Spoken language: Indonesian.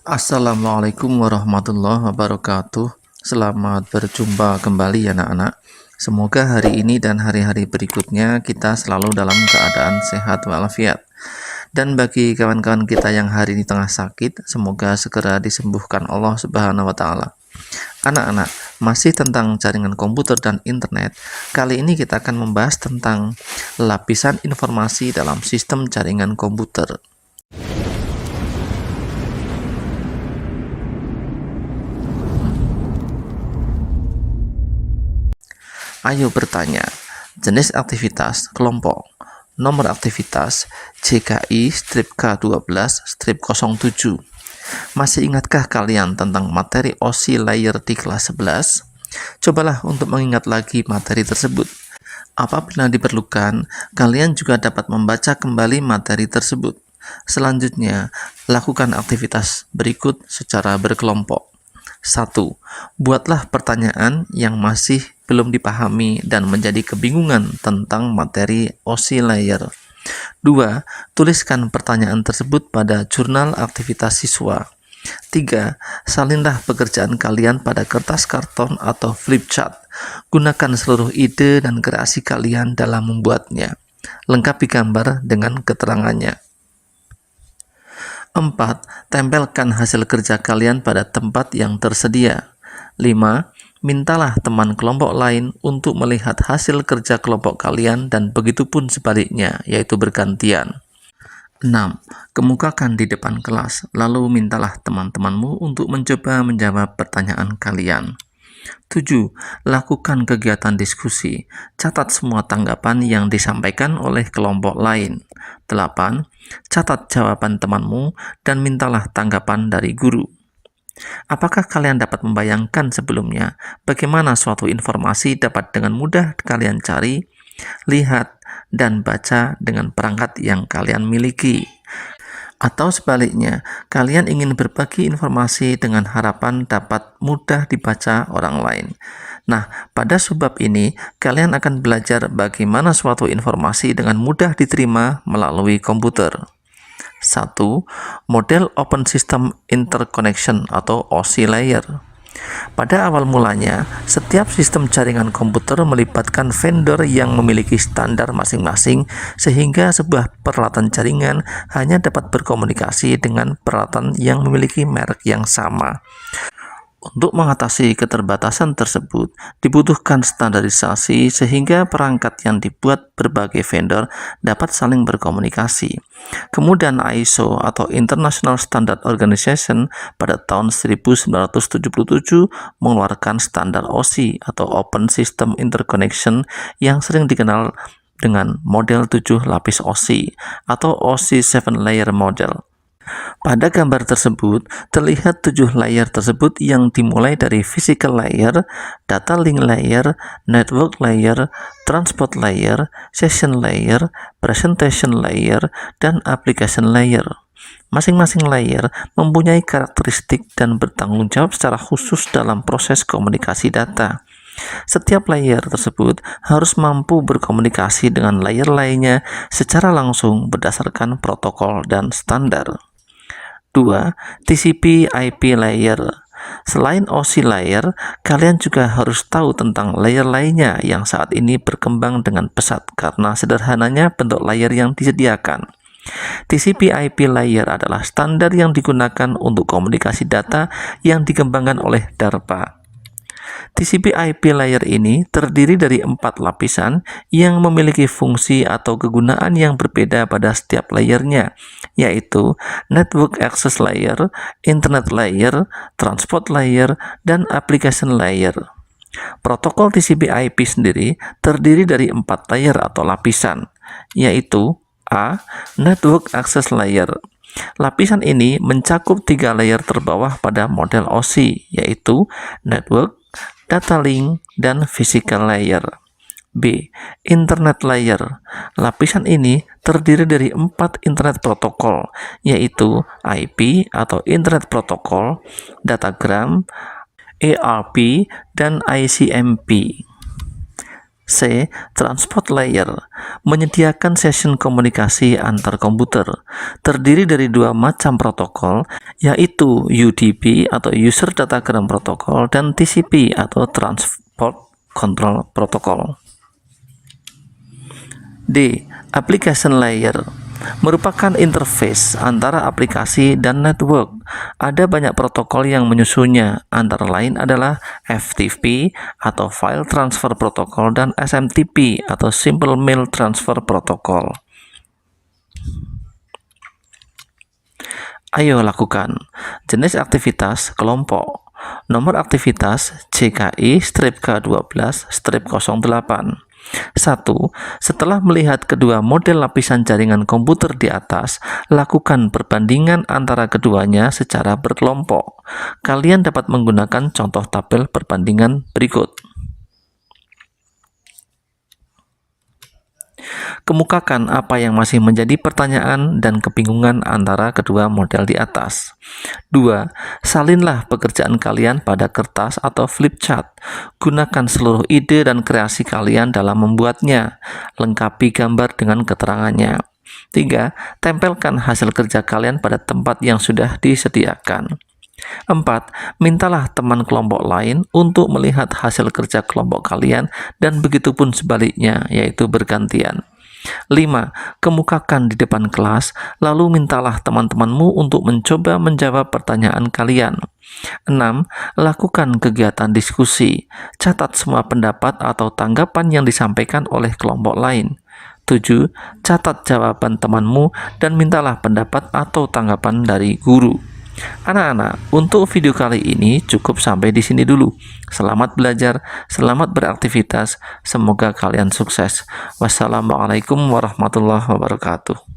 Assalamualaikum warahmatullahi wabarakatuh. Selamat berjumpa kembali anak-anak. Semoga hari ini dan hari-hari berikutnya kita selalu dalam keadaan sehat walafiat. Dan bagi kawan-kawan kita yang hari ini tengah sakit, semoga segera disembuhkan Allah Subhanahu wa taala. Anak-anak, masih tentang jaringan komputer dan internet. Kali ini kita akan membahas tentang lapisan informasi dalam sistem jaringan komputer. Ayo bertanya, jenis aktivitas kelompok, nomor aktivitas JKI-K12-07. Masih ingatkah kalian tentang materi OSI layer di kelas 11? Cobalah untuk mengingat lagi materi tersebut. Apabila diperlukan, kalian juga dapat membaca kembali materi tersebut. Selanjutnya, lakukan aktivitas berikut secara berkelompok. 1. Buatlah pertanyaan yang masih belum dipahami dan menjadi kebingungan tentang materi OSI layer. 2. Tuliskan pertanyaan tersebut pada jurnal aktivitas siswa. 3. Salinlah pekerjaan kalian pada kertas karton atau flip chart. Gunakan seluruh ide dan kreasi kalian dalam membuatnya. Lengkapi gambar dengan keterangannya. 4. Tempelkan hasil kerja kalian pada tempat yang tersedia. 5. Mintalah teman kelompok lain untuk melihat hasil kerja kelompok kalian dan begitupun sebaliknya, yaitu bergantian. 6. Kemukakan di depan kelas, lalu mintalah teman-temanmu untuk mencoba menjawab pertanyaan kalian. 7. Lakukan kegiatan diskusi. Catat semua tanggapan yang disampaikan oleh kelompok lain. 8. Catat jawaban temanmu dan mintalah tanggapan dari guru. Apakah kalian dapat membayangkan sebelumnya bagaimana suatu informasi dapat dengan mudah kalian cari, lihat, dan baca dengan perangkat yang kalian miliki? Atau sebaliknya, kalian ingin berbagi informasi dengan harapan dapat mudah dibaca orang lain. Nah, pada subbab ini, kalian akan belajar bagaimana suatu informasi dengan mudah diterima melalui komputer. 1. Model Open System Interconnection atau OSI layer. Pada awal mulanya, setiap sistem jaringan komputer melibatkan vendor yang memiliki standar masing-masing sehingga sebuah peralatan jaringan hanya dapat berkomunikasi dengan peralatan yang memiliki merek yang sama. Untuk mengatasi keterbatasan tersebut, dibutuhkan standarisasi sehingga perangkat yang dibuat berbagai vendor dapat saling berkomunikasi. Kemudian ISO atau International Standard Organization pada tahun 1977 mengeluarkan standar OSI atau Open System Interconnection yang sering dikenal dengan model 7 lapis OSI atau OSI 7 layer model. Pada gambar tersebut, terlihat 7 layer tersebut yang dimulai dari physical layer, data link layer, network layer, transport layer, session layer, presentation layer, dan application layer. Masing-masing layer mempunyai karakteristik dan bertanggung jawab secara khusus dalam proses komunikasi data. Setiap layer tersebut harus mampu berkomunikasi dengan layer lainnya secara langsung berdasarkan protokol dan standar. 2. TCP/IP layer. Selain OSI layer, kalian juga harus tahu tentang layer lainnya yang saat ini berkembang dengan pesat karena sederhananya bentuk layer yang disediakan. TCP/IP layer adalah standar yang digunakan untuk komunikasi data yang dikembangkan oleh DARPA. TCP/IP layer ini terdiri dari 4 lapisan yang memiliki fungsi atau kegunaan yang berbeda pada setiap layernya, yaitu Network Access Layer, Internet Layer, Transport Layer, dan Application Layer. Protokol TCP/IP sendiri terdiri dari 4 layer atau lapisan, yaitu A. Network Access Layer. Lapisan ini mencakup 3 layer terbawah pada model OSI, yaitu Network, Data link, dan physical layer. B. Internet layer. Lapisan ini terdiri dari 4 internet protokol, yaitu IP atau Internet Protocol, Datagram, ARP, dan ICMP. C. Transport layer, menyediakan session komunikasi antar komputer, terdiri dari dua macam protokol, yaitu UDP atau User Datagram Protocol dan TCP atau Transport Control Protocol. D. Application layer, merupakan interface antara aplikasi dan network. Ada banyak protokol yang menyusunnya, antara lain adalah FTP atau File Transfer Protocol dan SMTP atau Simple Mail Transfer Protocol. Ayo lakukan. Jenis aktivitas kelompok. Nomor aktivitas CKI-K12-08. 1. Setelah melihat kedua model lapisan jaringan komputer di atas, lakukan perbandingan antara keduanya secara berkelompok. Kalian dapat menggunakan contoh tabel perbandingan berikut. Kemukakan apa yang masih menjadi pertanyaan dan kebingungan antara kedua model di atas. 2. Salinlah pekerjaan kalian pada kertas atau flip chart. Gunakan seluruh ide dan kreasi kalian dalam membuatnya. Lengkapi gambar dengan keterangannya. 3. Tempelkan hasil kerja kalian pada tempat yang sudah disediakan. 4. Mintalah teman kelompok lain untuk melihat hasil kerja kelompok kalian dan begitupun sebaliknya, yaitu bergantian. 5. Kemukakan di depan kelas, lalu mintalah teman-temanmu untuk mencoba menjawab pertanyaan kalian. 6. Lakukan kegiatan diskusi. Catat semua pendapat atau tanggapan yang disampaikan oleh kelompok lain. 7. Catat jawaban temanmu dan mintalah pendapat atau tanggapan dari guru. Anak-anak, untuk video kali ini cukup sampai di sini dulu. Selamat belajar, selamat beraktivitas, semoga kalian sukses. Wassalamualaikum warahmatullahi wabarakatuh.